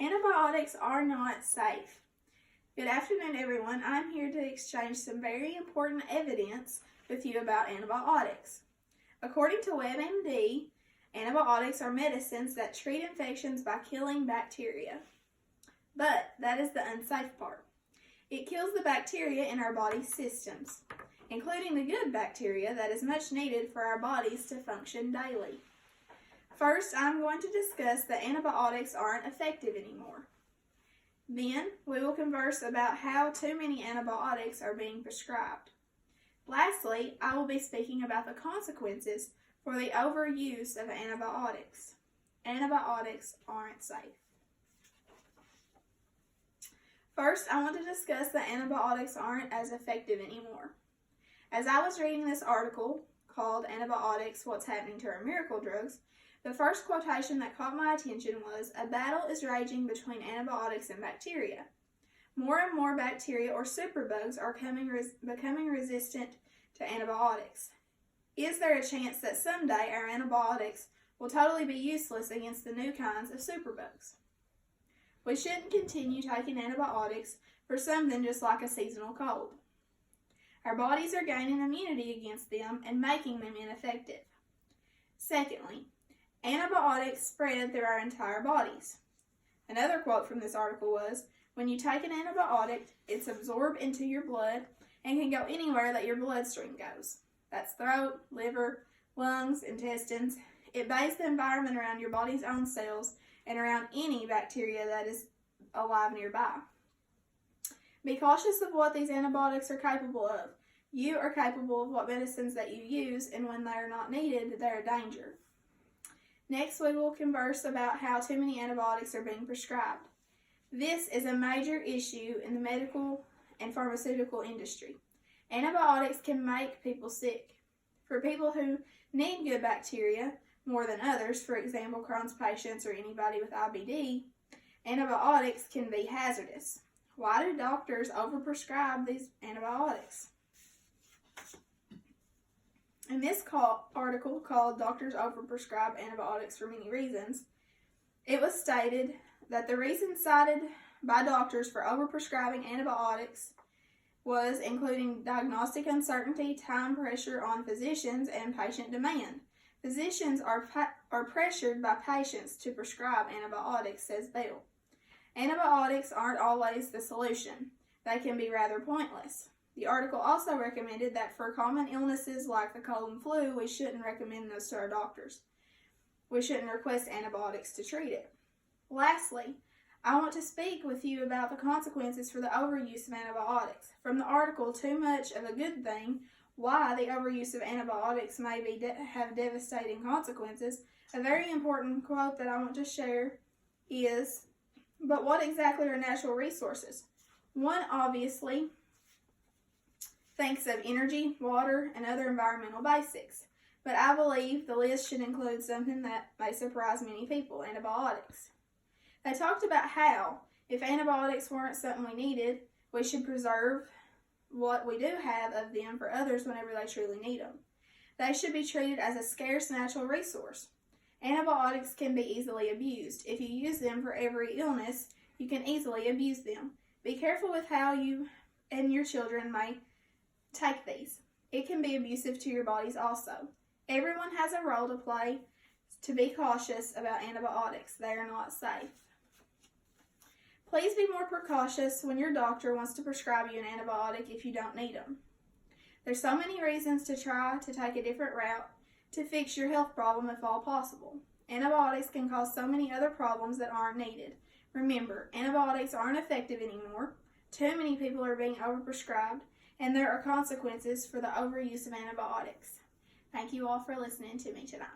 Antibiotics are not safe. Good afternoon, everyone. I'm here to exchange some very important evidence with you about antibiotics. According to WebMD, antibiotics are medicines that treat infections by killing bacteria. But that is the unsafe part. It kills the bacteria in our body's systems, including the good bacteria that is much needed for our bodies to function daily. First, I'm going to discuss that antibiotics aren't effective anymore. Then, we will converse about how too many antibiotics are being prescribed. Lastly, I will be speaking about the consequences for the overuse of antibiotics. Antibiotics aren't safe. First, I want to discuss that antibiotics aren't as effective anymore. As I was reading this article called Antibiotics, What's Happening to Our Miracle Drugs, the first quotation that caught my attention was, "A battle is raging between antibiotics and bacteria. More and more bacteria or superbugs are becoming resistant to antibiotics. Is there a chance that someday our antibiotics will totally be useless against the new kinds of superbugs? We shouldn't continue taking antibiotics for something just like a seasonal cold. Our bodies are gaining immunity against them and making them ineffective. Secondly, antibiotics spread through our entire bodies." Another quote from this article was, "When you take an antibiotic, it's absorbed into your blood and can go anywhere that your bloodstream goes. That's throat, liver, lungs, intestines. It bathes the environment around your body's own cells and around any bacteria that is alive nearby. Be cautious of what these antibiotics are capable of. You are capable of what medicines that you use, and when they are not needed, they're a danger." Next, we will converse about how too many antibiotics are being prescribed. This is a major issue in the medical and pharmaceutical industry. Antibiotics can make people sick. For people who need good bacteria more than others, for example, Crohn's patients or anybody with IBD, antibiotics can be hazardous. Why do doctors overprescribe these antibiotics? In this article called "Doctors Overprescribe Antibiotics for Many Reasons," it was stated that the reasons cited by doctors for overprescribing antibiotics was including diagnostic uncertainty, time pressure on physicians, and patient demand. Physicians are pressured by patients to prescribe antibiotics, says Bell. Antibiotics aren't always the solution. They can be rather pointless. The article also recommended that for common illnesses like the cold and flu, we shouldn't recommend those to our doctors. We shouldn't request antibiotics to treat it. Lastly, I want to speak with you about the consequences for the overuse of antibiotics. From the article, "Too Much of a Good Thing, Why the Overuse of Antibiotics May Have Devastating Consequences," a very important quote that I want to share is, "But what exactly are natural resources? One obviously thinks of energy, water, and other environmental basics. But I believe the list should include something that may surprise many people: antibiotics." They talked about how, if antibiotics weren't something we needed, we should preserve what we do have of them for others whenever they truly need them. They should be treated as a scarce natural resource. Antibiotics can be easily abused. If you use them for every illness, you can easily abuse them. Be careful with how you and your children may take these. It can be abusive to your bodies also. Everyone has a role to play to be cautious about antibiotics. They are not safe. Please be more precautious when your doctor wants to prescribe you an antibiotic if you don't need them. There's so many reasons to try to take a different route to fix your health problem if all possible. Antibiotics can cause so many other problems that aren't needed. Remember, antibiotics aren't effective anymore. Too many people are being overprescribed, and there are consequences for the overuse of antibiotics. Thank you all for listening to me tonight.